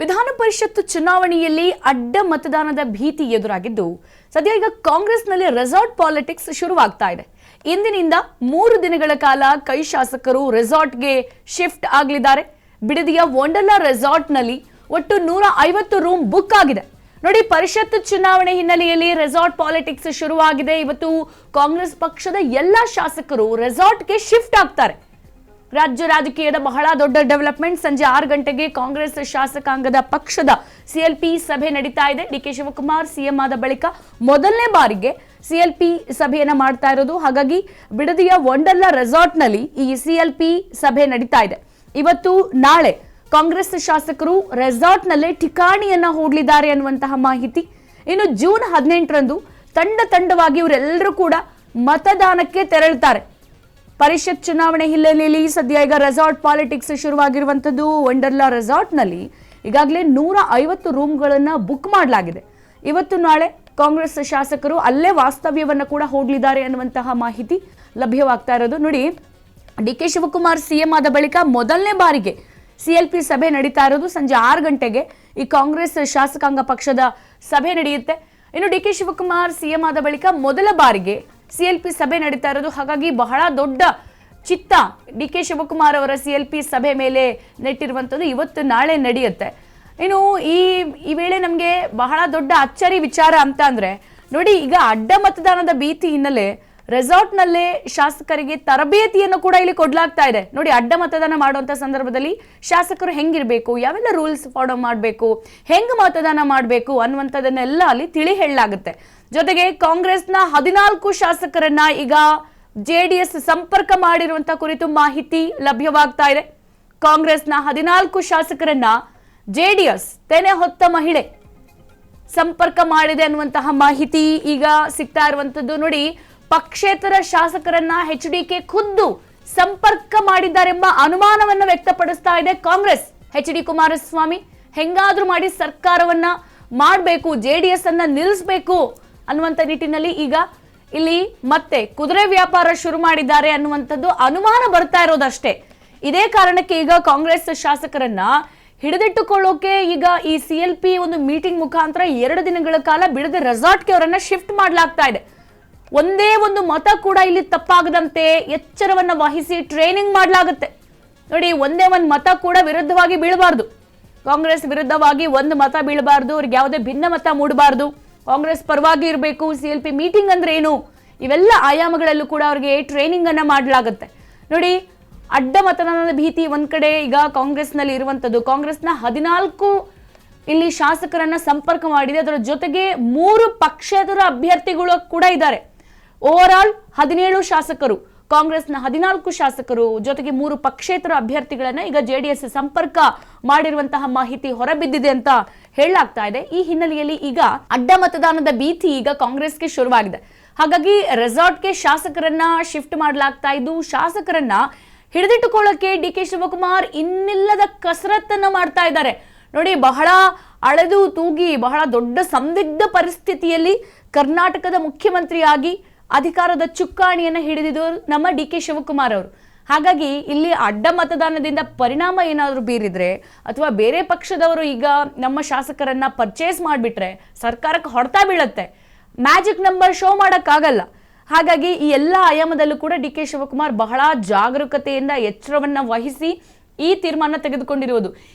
ವಿಧಾನ ಪರಿಷತ್ ಚುನಾವಣೆಯಲ್ಲಿ ಅಡ್ಡ ಮತದಾನದ ಭೀತಿ ಎದುರಾಗಿದ್ದು ಸದ್ಯ ಈಗ ಕಾಂಗ್ರೆಸ್ನಲ್ಲಿ ರೆಸಾರ್ಟ್ ಪಾಲಿಟಿಕ್ಸ್ ಶುರುವಾಗ್ತಾ ಇದೆ. ಇಂದಿನಿಂದ 3 ದಿನಗಳ ಕಾಲ ಕೈ ಶಾಸಕರು ರೆಸಾರ್ಟ್ಗೆ ಶಿಫ್ಟ್ ಆಗಲಿದ್ದಾರೆ. ಬಿಡದಿಯ ವಂಡರ್ಲಾ ರೆಸಾರ್ಟ್ನಲ್ಲಿ ಒಟ್ಟು 150 ರೂಮ್ ಬುಕ್ ಆಗಿದೆ. ನೋಡಿ, ಪರಿಷತ್ ಚುನಾವಣೆ ಹಿನ್ನೆಲೆಯಲ್ಲಿ ರೆಸಾರ್ಟ್ ಪಾಲಿಟಿಕ್ಸ್ ಶುರುವಾಗಿದೆ. ಇವತ್ತು ಕಾಂಗ್ರೆಸ್ ಪಕ್ಷದ ಎಲ್ಲಾ ಶಾಸಕರು ರೆಸಾರ್ಟ್ಗೆ ಶಿಫ್ಟ್ ಆಗ್ತಾರೆ. ರಾಜ್ಯ ರಾಜಕೀಯದ ಬಹಳ ದೊಡ್ಡ ಡೆವಲಪ್ಮೆಂಟ್. ಸಂಜೆ 6 ಗಂಟೆಗೆ ಕಾಂಗ್ರೆಸ್ ಶಾಸಕಾಂಗದ ಪಕ್ಷದ ಸಿಎಲ್ಪಿ ಸಭೆ ನಡೀತಾ ಇದೆ. ಡಿಕೆ ಶಿವಕುಮಾರ್ ಸಿಎಂ ಆದ ಬಳಿಕ ಮೊದಲನೇ ಬಾರಿಗೆ ಸಿಎಲ್ಪಿ ಸಭೆಯನ್ನ ಮಾಡ್ತಾ ಇರೋದು. ಹಾಗಾಗಿ ಬಿಡದಿಯ ವಂಡರ್ಲಾ ರೆಸಾರ್ಟ್ ನಲ್ಲಿ ಈ ಸಿಎಲ್ಪಿ ಸಭೆ ನಡೀತಾ ಇದೆ. ಇವತ್ತು ನಾಳೆ ಕಾಂಗ್ರೆಸ್ ಶಾಸಕರು ರೆಸಾರ್ಟ್ ನಲ್ಲೇ ಠಿಕಾಣಿಯನ್ನ ಹೂಡಲಿದ್ದಾರೆ ಅನ್ನುವಂತಹ ಮಾಹಿತಿ. ಇನ್ನು ಜೂನ್ 18ರಂದು ತಂಡವಾಗಿ ಇವರೆಲ್ಲರೂ ಕೂಡ ಮತದಾನಕ್ಕೆ ತೆರಳುತ್ತಾರೆ. ಪರಿಷತ್ ಚುನಾವಣೆ ಹಿನ್ನೆಲೆಯಲ್ಲಿ ಸದ್ಯ ಈಗ ರೆಸಾರ್ಟ್ ಪಾಲಿಟಿಕ್ಸ್ ಶುರುವಾಗಿರುವಂತದ್ದು. ವಂಡರ್ಲಾ ರೆಸಾರ್ಟ್ ನಲ್ಲಿ ಈಗಾಗಲೇ 150 ರೂಮ್ಗಳನ್ನ ಬುಕ್ ಮಾಡಲಾಗಿದೆ. ಇವತ್ತು ನಾಳೆ ಕಾಂಗ್ರೆಸ್ ಶಾಸಕರು ಅಲ್ಲೇ ವಾಸ್ತವ್ಯವನ್ನ ಕೂಡ ಹೂಡಲಿದ್ದಾರೆ ಅನ್ನುವಂತಹ ಮಾಹಿತಿ ಲಭ್ಯವಾಗ್ತಾ ಇರೋದು. ನೋಡಿ, ಡಿಕೆ ಶಿವಕುಮಾರ್ ಸಿಎಂ ಆದ ಬಳಿಕ ಮೊದಲನೇ ಬಾರಿಗೆ ಸಿಎಲ್ಪಿ ಸಭೆ ನಡೀತಾ ಇರೋದು. ಸಂಜೆ 6 ಗಂಟೆಗೆ ಈ ಕಾಂಗ್ರೆಸ್ ಶಾಸಕಾಂಗ ಪಕ್ಷದ ಸಭೆ ನಡೆಯುತ್ತೆ. ಇನ್ನು ಡಿಕೆ ಶಿವಕುಮಾರ್ ಸಿಎಂ ಆದ ಬಳಿಕ ಮೊದಲ ಬಾರಿಗೆ ಸಿಎಲ್ಪಿ ಸಭೆ ನಡೀತಾ ಇರೋದು. ಹಾಗಾಗಿ ಬಹಳ ದೊಡ್ಡ ಚಿತ್ತ ಡಿಕೆ ಶಿವಕುಮಾರ್ ಅವರ ಸಿಎಲ್ಪಿ ಸಭೆ ಮೇಲೆ ನೆಟ್ಟಿರುವಂಥದ್ದು ಇವತ್ತು ನಾಳೆ ನಡೆಯುತ್ತೆ. ಇನ್ನು ಈ ವೇಳೆ ನಮಗೆ ಬಹಳ ದೊಡ್ಡ ಅಚ್ಚರಿ ವಿಚಾರ ಅಂತ ಅಂದ್ರೆ, ನೋಡಿ, ಈಗ ಅಡ್ಡ ಮತದಾನದ ಭೀತಿ ಹಿನ್ನೆಲೆ ರೆಸಾರ್ಟ್ ನಲ್ಲೇ ಶಾಸಕರಿಗೆ ತರಬೇತಿಯನ್ನು ಕೂಡ ಇಲ್ಲಿ ಕೊಡ್ಲಾಗ್ತಾ ಇದೆ. ನೋಡಿ, ಅಡ್ಡ ಮತದಾನ ಮಾಡುವಂತ ಸಂದರ್ಭದಲ್ಲಿ ಶಾಸಕರು ಹೆಂಗಿರ್ಬೇಕು, ಯಾವೆಲ್ಲ ರೂಲ್ಸ್ ಫಾಲೋ ಮಾಡಬೇಕು, ಹೆಂಗ್ ಮತದಾನ ಮಾಡಬೇಕು ಅನ್ನುವಂಥದ್ದನ್ನೆಲ್ಲ ಅಲ್ಲಿ ತಿಳಿ ಹೇಳಲಾಗುತ್ತೆ. ಜೊತೆಗೆ ಕಾಂಗ್ರೆಸ್ನ 14 ಶಾಸಕರನ್ನ ಈಗ ಜೆಡಿಎಸ್ ಸಂಪರ್ಕ ಮಾಡಿರುವಂತ ಕುರಿತು ಮಾಹಿತಿ ಲಭ್ಯವಾಗ್ತಾ ಇದೆ. ಕಾಂಗ್ರೆಸ್ನ 14 ಶಾಸಕರನ್ನ ಜೆಡಿಎಸ್ ತೆನೆ ಹೊತ್ತ ಮಹಿಳೆ ಸಂಪರ್ಕ ಮಾಡಿದೆ ಅನ್ನುವಂತಹ ಮಾಹಿತಿ ಈಗ ಸಿಗ್ತಾ ಇರುವಂತದ್ದು. ನೋಡಿ, ಪಕ್ಷೇತರ ಶಾಸಕರನ್ನ HDK ಖುದ್ದು ಸಂಪರ್ಕ ಮಾಡಿದ್ದಾರೆಂಬ ಅನುಮಾನವನ್ನ ವ್ಯಕ್ತಪಡಿಸ್ತಾ ಇದೆ ಕಾಂಗ್ರೆಸ್. HD ಕುಮಾರಸ್ವಾಮಿ ಹೆಂಗಾದ್ರೂ ಮಾಡಿ ಸರ್ಕಾರವನ್ನ ಮಾಡಬೇಕು, ಜೆಡಿಎಸ್ ಅನ್ನ ನಿಲ್ಲಿಸಬೇಕು ಅನ್ನುವಂತ ನಿಟ್ಟಿನಲ್ಲಿ ಈಗ ಇಲ್ಲಿ ಮತ್ತೆ ಕುದುರೆ ವ್ಯಾಪಾರ ಶುರು ಮಾಡಿದ್ದಾರೆ ಅನ್ನುವಂಥದ್ದು ಅನುಮಾನ ಬರ್ತಾ ಇರೋದಷ್ಟೇ. ಇದೇ ಕಾರಣಕ್ಕೆ ಈಗ ಕಾಂಗ್ರೆಸ್ ಶಾಸಕರನ್ನ ಹಿಡಿದಿಟ್ಟುಕೊಳ್ಳೋಕೆ ಈಗ ಈ ಸಿಎಲ್ಪಿ ಒಂದು ಮೀಟಿಂಗ್ ಮುಖಾಂತರ 2 ದಿನಗಳ ಕಾಲ ಬಿಡದೆ ರೆಸಾರ್ಟ್ಗೆ ಅವರನ್ನ ಶಿಫ್ಟ್ ಮಾಡಲಾಗ್ತಾ ಇದೆ. ಒಂದೇ ಒಂದು ಮತ ಕೂಡ ಇಲ್ಲಿ ತಪ್ಪಾಗದಂತೆ ಎಚ್ಚರವನ್ನ ವಹಿಸಿ ಟ್ರೈನಿಂಗ್ ಮಾಡಲಾಗುತ್ತೆ. ನೋಡಿ, ಒಂದೇ ಒಂದು ಮತ ಕೂಡ ವಿರುದ್ಧವಾಗಿ ಬೀಳಬಾರ್ದು. ಕಾಂಗ್ರೆಸ್ ವಿರುದ್ಧವಾಗಿ ಒಂದು ಮತ ಬೀಳಬಾರ್ದು, ಅವ್ರಿಗೆ ಯಾವುದೇ ಭಿನ್ನ ಮತ ಮೂಡಬಾರ್ದು, ಕಾಂಗ್ರೆಸ್ ಪರವಾಗಿ ಇರಬೇಕು. ಸಿಎಲ್ಪಿ ಮೀಟಿಂಗ್ ಅಂದ್ರೆ ಏನು, ಇವೆಲ್ಲ ಆಯಾಮಗಳಲ್ಲೂ ಕೂಡ ಅವ್ರಿಗೆ ಟ್ರೈನಿಂಗ್ ಅನ್ನ ಮಾಡಲಾಗುತ್ತೆ. ನೋಡಿ, ಅಡ್ಡ ಮತದಾನದ ಭೀತಿ ಒಂದ್ ಕಡೆ ಈಗ ಕಾಂಗ್ರೆಸ್ ನಲ್ಲಿ ಇರುವಂತದ್ದು. ಕಾಂಗ್ರೆಸ್ನ 14 ಇಲ್ಲಿ ಶಾಸಕರನ್ನ ಸಂಪರ್ಕ ಮಾಡಿದೆ. ಅದರ ಜೊತೆಗೆ 3 ಪಕ್ಷೇತರ ಅಭ್ಯರ್ಥಿಗಳು ಕೂಡ ಇದ್ದಾರೆ. ಓವರ್ ಆಲ್ 17 ಶಾಸಕರು, ಕಾಂಗ್ರೆಸ್ನ 14 ಶಾಸಕರು ಜೊತೆಗೆ 3 ಪಕ್ಷೇತರ ಅಭ್ಯರ್ಥಿಗಳನ್ನ ಈಗ ಜೆಡಿಎಸ್ ಸಂಪರ್ಕ ಮಾಡಿರುವಂತಹ ಮಾಹಿತಿ ಹೊರಬಿದ್ದಿದೆ ಅಂತ ಹೇಳಲಾಗ್ತಾ ಇದೆ. ಈ ಹಿನ್ನೆಲೆಯಲ್ಲಿ ಈಗ ಅಡ್ಡ ಮತದಾನದ ಭೀತಿ ಈಗ ಕಾಂಗ್ರೆಸ್ಗೆ ಶುರುವಾಗಿದೆ. ಹಾಗಾಗಿ ರೆಸಾರ್ಟ್ಗೆ ಶಾಸಕರನ್ನ ಶಿಫ್ಟ್ ಮಾಡಲಾಗ್ತಾ ಇದ್ದು, ಶಾಸಕರನ್ನ ಹಿಡಿದಿಟ್ಟುಕೊಳ್ಳಕ್ಕೆ ಡಿಕೆ ಶಿವಕುಮಾರ್ ಇನ್ನಿಲ್ಲದ ಕಸರತ್ತನ್ನ ಮಾಡ್ತಾ ಇದ್ದಾರೆ. ನೋಡಿ, ಬಹಳ ಅಳೆದು ತೂಗಿ ಬಹಳ ದೊಡ್ಡ ಸಂದಿಗ್ಧ ಪರಿಸ್ಥಿತಿಯಲ್ಲಿ ಕರ್ನಾಟಕದ ಮುಖ್ಯಮಂತ್ರಿಯಾಗಿ ಅಧಿಕಾರದ ಚುಕ್ಕಾಣಿಯನ್ನ ಹಿಡಿದಿದ್ದು ನಮ್ಮ ಡಿಕೆ ಶಿವಕುಮಾರ್ ಅವರು. ಹಾಗಾಗಿ ಇಲ್ಲಿ ಅಡ್ಡ ಮತದಾನದಿಂದ ಪರಿಣಾಮ ಏನಾದರೂ ಬೀರಿದ್ರೆ ಅಥವಾ ಬೇರೆ ಪಕ್ಷದವರು ಈಗ ನಮ್ಮ ಶಾಸಕರನ್ನ ಪರ್ಚೇಸ್ ಮಾಡಿಬಿಟ್ರೆ ಸರ್ಕಾರಕ್ಕೆ ಹೊಡೆತ ಬೀಳುತ್ತೆ. ಮ್ಯಾಜಿಕ್ ನಂಬರ್ ಶೋ ಮಾಡೋಕ್ಕಾಗಲ್ಲ. ಹಾಗಾಗಿ ಈ ಎಲ್ಲ ಆಯಾಮದಲ್ಲೂ ಕೂಡ ಡಿಕೆ ಶಿವಕುಮಾರ್ ಬಹಳ ಜಾಗರೂಕತೆಯಿಂದ ಎಚ್ಚರವನ್ನ ವಹಿಸಿ ಈ ತೀರ್ಮಾನ ತೆಗೆದುಕೊಂಡಿರುವುದು.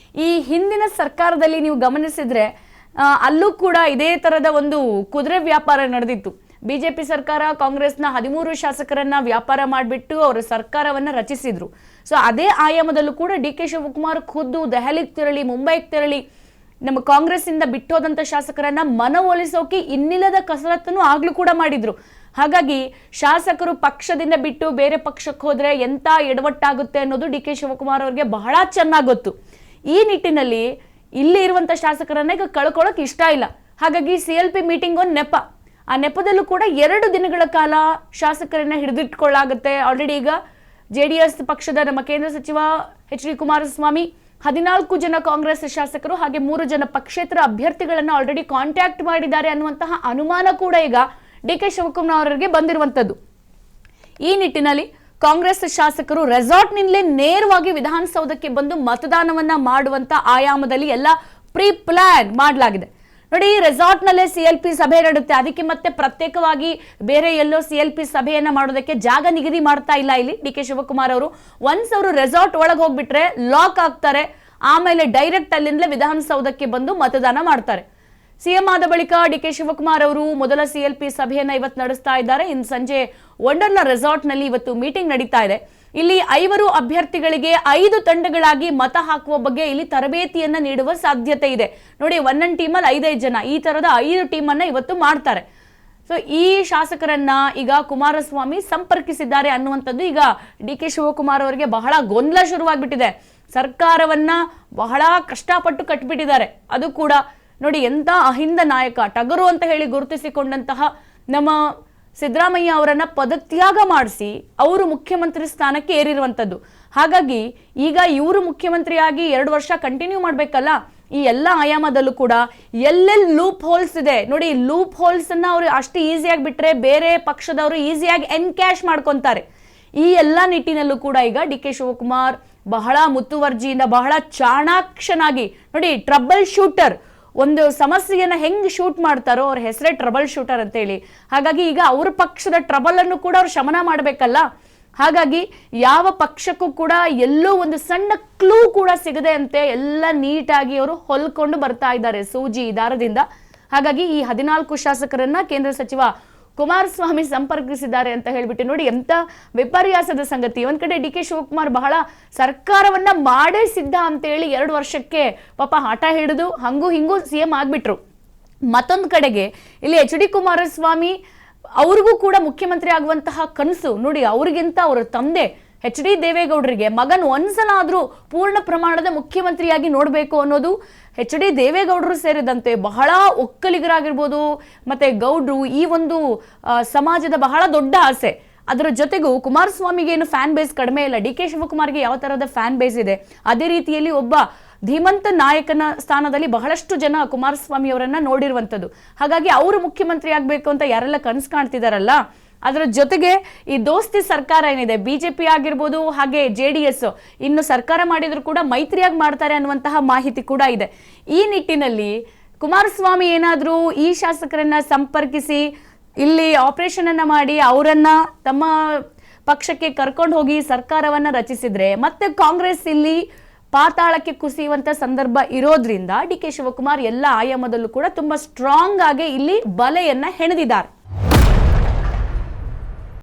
ಈ ಹಿಂದಿನ ಸರ್ಕಾರದಲ್ಲಿ ನೀವು ಗಮನಿಸಿದ್ರೆ ಅಲ್ಲೂ ಕೂಡ ಇದೇ ತರದ ಒಂದು ಕುದುರೆ ವ್ಯಾಪಾರ ನಡೆದಿತ್ತು. ಬಿಜೆಪಿ ಸರ್ಕಾರ ಕಾಂಗ್ರೆಸ್ನ 13 ಶಾಸಕರನ್ನ ವ್ಯಾಪಾರ ಮಾಡಿಬಿಟ್ಟು ಅವರ ಸರ್ಕಾರವನ್ನ ರಚಿಸಿದ್ರು. ಸೊ ಅದೇ ಆಯಾಮದಲ್ಲೂ ಕೂಡ ಡಿಕೆ ಶಿವಕುಮಾರ್ ಖುದ್ದು ದೆಹಲಿಗೆ ತೆರಳಿ, ಮುಂಬೈಗೆ ತೆರಳಿ ನಮ್ಮ ಕಾಂಗ್ರೆಸ್ ಇಂದ ಬಿಟ್ಟೋದಂತ ಶಾಸಕರನ್ನ ಮನವೊಲಿಸೋಕೆ ಇನ್ನಿಲ್ಲದ ಕಸರತ್ತನ್ನು ಆಗ್ಲೂ ಕೂಡ ಮಾಡಿದ್ರು. ಹಾಗಾಗಿ ಶಾಸಕರು ಪಕ್ಷದಿಂದ ಬಿಟ್ಟು ಬೇರೆ ಪಕ್ಷಕ್ಕೆ ಹೋದ್ರೆ ಎಂತ ಎಡವಟ್ಟಾಗುತ್ತೆ ಅನ್ನೋದು ಡಿಕೆ ಶಿವಕುಮಾರ್ ಅವರಿಗೆ ಬಹಳ ಚೆನ್ನಾಗಿ ಗೊತ್ತು. ಈ ನಿಟ್ಟಿನಲ್ಲಿ ಇಲ್ಲಿ ಇರುವಂತ ಶಾಸಕರನ್ನ ಈಗ ಕಳ್ಕೊಳ್ಳೋಕೆ ಇಷ್ಟ ಇಲ್ಲ. ಹಾಗಾಗಿ ಸಿಎಲ್ಪಿ ಮೀಟಿಂಗ್ ಒಂದು ನೆಪ. ಆ ನೆಪದಲ್ಲೂ ಕೂಡ 2 ದಿನಗಳ ಕಾಲ ಶಾಸಕರನ್ನ ಹಿಡಿದಿಟ್ಕೊಳ್ಳಾಗುತ್ತೆ. ಆಲ್ರೆಡಿ ಈಗ ಜೆಡಿಎಸ್ ಪಕ್ಷದ ನಮ್ಮ ಕೇಂದ್ರ ಸಚಿವ HD ಕುಮಾರಸ್ವಾಮಿ 14 ಜನ ಕಾಂಗ್ರೆಸ್ ಶಾಸಕರು ಹಾಗೆ 3 ಜನ ಪಕ್ಷೇತರ ಅಭ್ಯರ್ಥಿಗಳನ್ನ ಆಲ್ರೆಡಿ ಕಾಂಟ್ಯಾಕ್ಟ್ ಮಾಡಿದ್ದಾರೆ ಅನ್ನುವಂತಹ ಅನುಮಾನ ಕೂಡ ಈಗ ಡಿಕೆ ಶಿವಕುಮಾರ್ ಅವರಿಗೆ ಬಂದಿರುವಂತದ್ದು. ಈ ನಿಟ್ಟಿನಲ್ಲಿ ಕಾಂಗ್ರೆಸ್ ಶಾಸಕರು ರೆಸಾರ್ಟ್ ನಿಂದಲೇ ನೇರವಾಗಿ ವಿಧಾನಸೌಧಕ್ಕೆ ಬಂದು ಮತದಾನವನ್ನ ಮಾಡುವಂತ ಆಯಾಮದಲ್ಲಿ ಎಲ್ಲ ಪ್ರೀ ಪ್ಲಾನ್ ಮಾಡಲಾಗಿದೆ. ನೋಡಿ, ರೆಸಾರ್ಟ್ ನಲ್ಲೇ CLP ಸಭೆ ನಡೆಯುತ್ತೆ. ಅದಕ್ಕೆ ಮತ್ತೆ ಪ್ರತ್ಯೇಕವಾಗಿ ಬೇರೆ ಎಲ್ಲೋ CLP ಸಭೆಯನ್ನ ಮಾಡೋದಕ್ಕೆ ಜಾಗ ನಿಗದಿ ಮಾಡ್ತಾ ಇಲ್ಲ ಇಲ್ಲಿ DK ಶಿವಕುಮಾರ್ ಅವರು. ಒನ್ಸ್ ಅವರು ರೆಸಾರ್ಟ್ ಒಳಗೆ ಹೋಗ್ಬಿಟ್ರೆ ಲಾಕ್ ಆಗ್ತಾರೆ. ಆಮೇಲೆ ಡೈರೆಕ್ಟ್ ಅಲ್ಲಿಂದಲೇ ವಿಧಾನಸೌಧಕ್ಕೆ ಬಂದು ಮತದಾನ ಮಾಡ್ತಾರೆ. ಸಿಎಂ ಆದ ಬಳಿಕ DK ಶಿವಕುಮಾರ್ ಅವರು ಮೊದಲ CLP ಸಭೆಯನ್ನ ಇವತ್ತು ನಡೆಸ್ತಾ ಇದ್ದಾರೆ. ಇನ್ನು ಸಂಜೆ ವಂಡರ್ಲಾ ರೆಸಾರ್ಟ್ ನಲ್ಲಿ ಇವತ್ತು ಮೀಟಿಂಗ್ ನಡೀತಾ ಇದೆ. ಇಲ್ಲಿ 5 ಅಭ್ಯರ್ಥಿಗಳಿಗೆ 5 ತಂಡಗಳಾಗಿ ಮತ ಹಾಕುವ ಬಗ್ಗೆ ಇಲ್ಲಿ ತರಬೇತಿಯನ್ನ ನೀಡುವ ಸಾಧ್ಯತೆ ಇದೆ. ನೋಡಿ, ಒಂದೊಂದು ಟೀಮಲ್ಲಿ 5 ಜನ ಈ ತರದ 5 ಟೀಮ್ ಅನ್ನ ಇವತ್ತು ಮಾಡ್ತಾರೆ. ಸೊ ಈ ಶಾಸಕರನ್ನ ಈಗ ಕುಮಾರಸ್ವಾಮಿ ಸಂಪರ್ಕಿಸಿದ್ದಾರೆ ಅನ್ನುವಂಥದ್ದು ಈಗ DK ಶಿವಕುಮಾರ್ ಅವರಿಗೆ ಬಹಳ ಗೊಂದಲ ಶುರುವಾಗ್ಬಿಟ್ಟಿದೆ. ಸರ್ಕಾರವನ್ನ ಬಹಳ ಕಷ್ಟಪಟ್ಟು ಕಟ್ಬಿಟ್ಟಿದ್ದಾರೆ. ಅದು ಕೂಡ ನೋಡಿ, ಎಂತ ಅಹಿಂದ ನಾಯಕ, ಟಗರು ಅಂತ ಹೇಳಿ ಗುರುತಿಸಿಕೊಂಡಂತಹ ನಮ್ಮ ಸಿದ್ದರಾಮಯ್ಯ ಅವರನ್ನ ಪದತ್ಯಾಗ ಮಾಡಿಸಿ ಅವರು ಮುಖ್ಯಮಂತ್ರಿ ಸ್ಥಾನಕ್ಕೆ ಏರಿರುವಂತದ್ದು. ಹಾಗಾಗಿ ಈಗ ಇವರು ಮುಖ್ಯಮಂತ್ರಿಯಾಗಿ 2 ವರ್ಷ ಕಂಟಿನ್ಯೂ ಮಾಡ್ಬೇಕಲ್ಲ. ಈ ಎಲ್ಲ ಆಯಾಮದಲ್ಲೂ ಕೂಡ ಎಲ್ಲೆಲ್ಲಿ ಲೂಪ್ ಹೋಲ್ಸ್ ಇದೆ ನೋಡಿ, ಲೂಪ್ ಹೋಲ್ಸ್ ಅನ್ನ ಅವರು ಅಷ್ಟು ಈಸಿಯಾಗಿ ಬಿಟ್ರೆ ಬೇರೆ ಪಕ್ಷದವರು ಈಸಿಯಾಗಿ ಎನ್ಕ್ಯಾಶ್ ಮಾಡ್ಕೊಂತಾರೆ. ಈ ಎಲ್ಲ ನಿಟ್ಟಿನಲ್ಲೂ ಕೂಡ ಈಗ DK ಶಿವಕುಮಾರ್ ಬಹಳ ಮುತುವರ್ಜಿಯಿಂದ, ಬಹಳ ಚಾಣಾಕ್ಷನಾಗಿ ನೋಡಿ, ಟ್ರಬಲ್ ಶೂಟರ್, ಒಂದು ಸಮಸ್ಯೆಯನ್ನ ಹೆಂಗ್ ಶೂಟ್ ಮಾಡ್ತಾರೋ ಅವ್ರ ಹೆಸರೇ ಟ್ರಬಲ್ ಶೂಟರ್ ಅಂತ ಹೇಳಿ. ಹಾಗಾಗಿ ಈಗ ಅವ್ರ ಪಕ್ಷದ ಟ್ರಬಲ್ ಅನ್ನು ಕೂಡ ಅವ್ರು ಶಮನ ಮಾಡ್ಬೇಕಲ್ಲ. ಹಾಗಾಗಿ ಯಾವ ಪಕ್ಷಕ್ಕೂ ಕೂಡ ಎಲ್ಲೋ ಒಂದು ಸಣ್ಣ ಕ್ಲೂ ಕೂಡ ಸಿಗದೆ ಅಂತೆ ಎಲ್ಲ ನೀಟಾಗಿ ಅವರು ಹೊಲ್ಕೊಂಡು ಬರ್ತಾ ಇದ್ದಾರೆ ಸೂಜಿ ದಾರದಿಂದ. ಹಾಗಾಗಿ ಈ 14 ಶಾಸಕರನ್ನ ಕೇಂದ್ರ ಸಚಿವ ಕುಮಾರಸ್ವಾಮಿ ಸಂಪರ್ಕಿಸಿದ್ದಾರೆ ಅಂತ ಹೇಳ್ಬಿಟ್ಟು ನೋಡಿ, ಎಂತ ವಿಪರ್ಯಾಸದ ಸಂಗತಿ. ಒಂದ್ ಕಡೆ DK ಶಿವಕುಮಾರ್ ಬಹಳ ಸರ್ಕಾರವನ್ನ ಮಾಡೇ ಸಿದ್ಧ ಅಂತ ಹೇಳಿ 2 ವರ್ಷಕ್ಕೆ ಪಾಪ ಹಠ ಹಿಡಿದು ಹಂಗೂ ಹಿಂಗೂ CM ಆಗ್ಬಿಟ್ರು. ಮತ್ತೊಂದು ಕಡೆಗೆ ಇಲ್ಲಿ HD ಕುಮಾರಸ್ವಾಮಿ ಅವ್ರಿಗೂ ಕೂಡ ಮುಖ್ಯಮಂತ್ರಿ ಆಗುವಂತಹ ಕನಸು ನೋಡಿ. ಅವ್ರಿಗಿಂತ ಅವರ ತಂದೆ HD ದೇವೇಗೌಡರಿಗೆ ಮಗನ್ ಒಂದ್ಸಲ ಆದ್ರೂ ಪೂರ್ಣ ಪ್ರಮಾಣದ ಮುಖ್ಯಮಂತ್ರಿಯಾಗಿ ನೋಡ್ಬೇಕು ಅನ್ನೋದು HD ದೇವೇಗೌಡರು ಸೇರಿದಂತೆ ಬಹಳ ಒಕ್ಕಲಿಗರಾಗಿರ್ಬೋದು ಮತ್ತೆ ಗೌಡ್ರು ಈ ಒಂದು ಸಮಾಜದ ಬಹಳ ದೊಡ್ಡ ಆಸೆ. ಅದರ ಜೊತೆಗೂ ಕುಮಾರಸ್ವಾಮಿಗೆ ಏನು ಫ್ಯಾನ್ ಬೇಸ್ ಕಡಿಮೆ ಇಲ್ಲ. DK ಶಿವಕುಮಾರ್ಗೆ ಯಾವ ತರಹದ ಫ್ಯಾನ್ ಬೇಸ್ ಇದೆ, ಅದೇ ರೀತಿಯಲ್ಲಿ ಒಬ್ಬ ಧೀಮಂತ ನಾಯಕನ ಸ್ಥಾನದಲ್ಲಿ ಬಹಳಷ್ಟು ಜನ ಕುಮಾರಸ್ವಾಮಿ ಅವರನ್ನ ನೋಡಿರುವಂತದ್ದು. ಹಾಗಾಗಿ ಅವರು ಮುಖ್ಯಮಂತ್ರಿ ಆಗ್ಬೇಕು ಅಂತ ಯಾರೆಲ್ಲ ಕನಸು ಕಾಣ್ತಿದಾರಲ್ಲ, ಅದರ ಜೊತೆಗೆ ಈ ದೋಸ್ತಿ ಸರ್ಕಾರ ಏನಿದೆ, BJP ಆಗಿರ್ಬೋದು ಹಾಗೆ JDS ಇನ್ನು ಸರ್ಕಾರ ಮಾಡಿದ್ರು ಕೂಡ ಮೈತ್ರಿಯಾಗಿ ಮಾಡ್ತಾರೆ ಅನ್ನುವಂತಹ ಮಾಹಿತಿ ಕೂಡ ಇದೆ. ಈ ನಿಟ್ಟಿನಲ್ಲಿ ಕುಮಾರಸ್ವಾಮಿ ಏನಾದ್ರೂ ಈ ಶಾಸಕರನ್ನ ಸಂಪರ್ಕಿಸಿ ಇಲ್ಲಿ ಆಪರೇಷನ್ ಅನ್ನ ಮಾಡಿ ಅವರನ್ನ ತಮ್ಮ ಪಕ್ಷಕ್ಕೆ ಕರ್ಕೊಂಡು ಹೋಗಿ ಸರ್ಕಾರವನ್ನ ರಚಿಸಿದ್ರೆ ಮತ್ತೆ ಕಾಂಗ್ರೆಸ್ ಇಲ್ಲಿ ಪಾತಾಳಕ್ಕೆ ಕುಸಿಯುವಂತ ಸಂದರ್ಭ ಇರೋದ್ರಿಂದ DK ಶಿವಕುಮಾರ್ ಎಲ್ಲ ಆಯಾಮದಲ್ಲೂ ಕೂಡ ತುಂಬಾ ಸ್ಟ್ರಾಂಗ್ ಆಗಿ ಇಲ್ಲಿ ಬಲೆಯನ್ನ ಹೆಣೆದಿದ್ದಾರೆ.